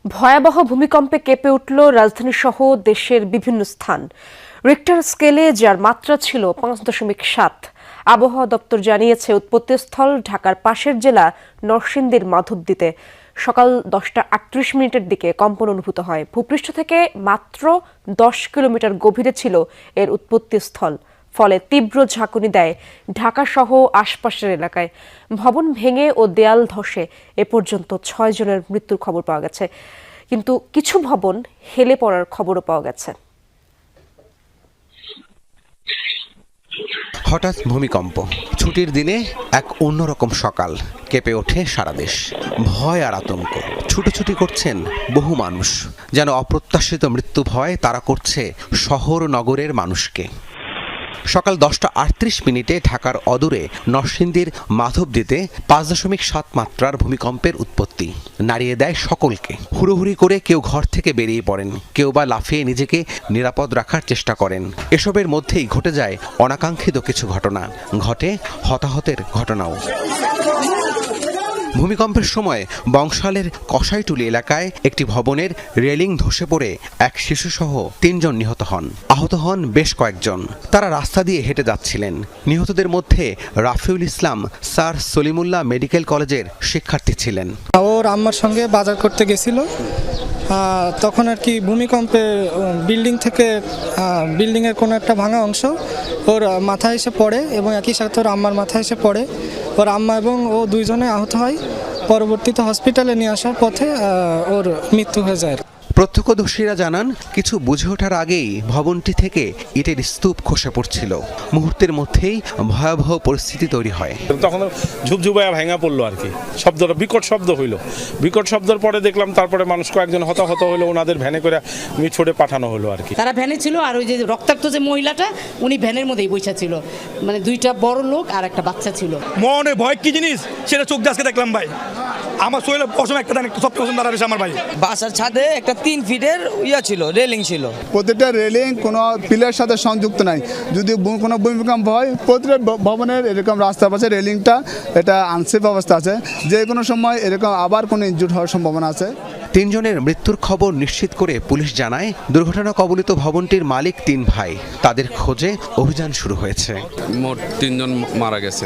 ভয়াবহ ভূমিকম্পে কেঁপে উঠল রাজধানীসহ দেশের বিভিন্ন স্থান। রিক্টার স্কেলে যার মাত্রা ছিল ৫.৭। আবহাওয়া দপ্তর জানিয়েছে উৎপত্তিস্থল ঢাকার পাশের জেলা নরসিংদীর মাধবদীতে। সকাল 10টা ৩৮ মিনিটের দিকে কম্পন অনুভূত হয়। ভূপৃষ্ঠ থেকে মাত্র ১০ কিলোমিটার গভীরে ছিল এর উৎপত্তিস্থল। ফলে তীব্র ঝাঁকুনি দেয় ঢাকাসহ আশপাশের এলাকায়। ভবন ভেঙে ও দেয়াল ধসে এ পর্যন্ত ৬ জনের মৃত্যুর খবর পাওয়া গেছে, কিন্তু কিছু ভবন হেলে পড়ার খবরও পাওয়া গেছে। হঠাৎ ভূমিকম্প, ছুটির দিনে এক অন্যরকম সকাল। কেঁপে ওঠে সারা দেশ, ভয় আর আতঙ্ক। ছুটোছুটি করছেন বহু মানুষ, যেন অপ্রত্যাশিত মৃত্যু ভয় তাড়া করছে শহর নগরের মানুষকে। সকাল 10টা ৩৮ মিনিটে ঢাকার অদূরে নরসিংদীর মাধবদীতে ৫.৭ মাত্রার ভূমিকম্পের উৎপত্তি নাড়িয়ে দেয় সকলকে। হুড়োহুড়ি করে কেউ ঘর থেকে বেরিয়ে পড়েন, কেউ বা লাফিয়ে নিজেকে নিরাপদ রাখার চেষ্টা করেন। এসবের মধ্যেই ঘটে যায় অনাকাঙ্ক্ষিত কিছু ঘটনা, ঘটে হতাহতের ঘটনাও। ভূমিকম্পের সময় বংশালের কসাইটুলি এলাকায় একটি ভবনের রেলিং ধসে পড়ে এক শিশুসহ ৩ জন নিহত হন। আহত হন বেশ কয়েকজন। তারা রাস্তা দিয়ে হেঁটে যাচ্ছিলেন। নিহতদের মধ্যে রাফিউল ইসলাম স্যার সলিমুল্লাহ মেডিকেল কলেজের শিক্ষার্থী ছিলেন। ওর আম্মার সঙ্গে বাজার করতে গেছিল, তখন আর কি ভূমিকম্পে বিল্ডিংয়ের কোনো একটা ভাঙা অংশ ওর মাথায় এসে পড়ে এবং একই সাথে ওর আম্মার মাথায় এসে পড়ে। ওর আম্মা এবং ও দুইজনে আহত হয়। পরবর্তীতে হসপিটালে নিয়ে আসার পথে ওর মৃত্যু হয়ে যায়। প্রত্যক্ষদর্শীরা জানান, কিছু বুঝে ওঠার আগেই ভবনটি থেকে ইটের স্তূপ খসে পড়ছিল। মুহূর্তের মধ্যেই ভয়াবহ পরিস্থিতি তৈরি হয়। তখন ঝুপঝুপায়া ভাঙা পড়লো আর কি, শব্দটা বিকট শব্দ হইল। বিকট শব্দের পরে দেখলাম তারপরে মানুষ কয়েকজন হতাহত হইলো, ওনাদের ভ্যানে করে মিটফোর্ডে পাঠানো হলো আর কি। তারা ভ্যানে ছিল, আর ওই যে রক্তাক্ত যে মহিলাটা উনি ভ্যানের মধ্যেই বসে ছিল। মানে দুইটা বড় লোক আর একটা বাচ্চা ছিল। মনে ভয় কি জিনিস সেটা চোখ দিয়ে দেখলাম ভাই। আমার শরীরে পশম একটা সব পছন্দ দাঁড়াবে আমার ভাই। বাসার ছাদে একটা 3 ফিটের ছিল, রেলিং ছিল। প্রতিটা রেলিং কোনো পিলারের সাথে সংযুক্ত নাই। যদি কোনো ভূমিকম্প হয়, প্রতিটা ভবনের এরকম রাস্তার পাশে রেলিংটা এটা আনসেফ অবস্থা আছে। যে কোনো সময় এরকম আবার কোনো ইনজুর হওয়ার সম্ভাবনা আছে। ৩ জনের মৃত্যুর খবর নিশ্চিত করে পুলিশ জানায়, দুর্ঘটনা কবলিত ভবনটির মালিক 3 ভাই। তাদের খোঁজে অভিযান শুরু হয়েছে। মোট 3 জন মারা গেছে।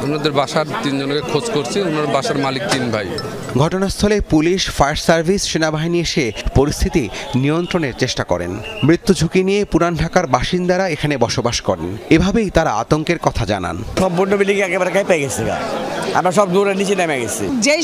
ওনাদের বাসার 3 জনকে খোঁজ করছি। ওনার বাসার মালিক 3 ভাই। ঘটনাস্থলে পুলিশ, ফায়ার সার্ভিস, সেনাবাহিনী এসে পরিস্থিতি নিয়ন্ত্রণের চেষ্টা করেন। মৃত্যু ঝুঁকি নিয়ে পুরান ঢাকার বাসিন্দারা এখানে বসবাস করেন। এভাবেই তারা আতঙ্কের কথা জানান। সম্পূর্ণ বিল্ডিং একেবারে কাঁপে গেছে, আমরা সব দৌড়ে নিচে নেমে গেছি। যেই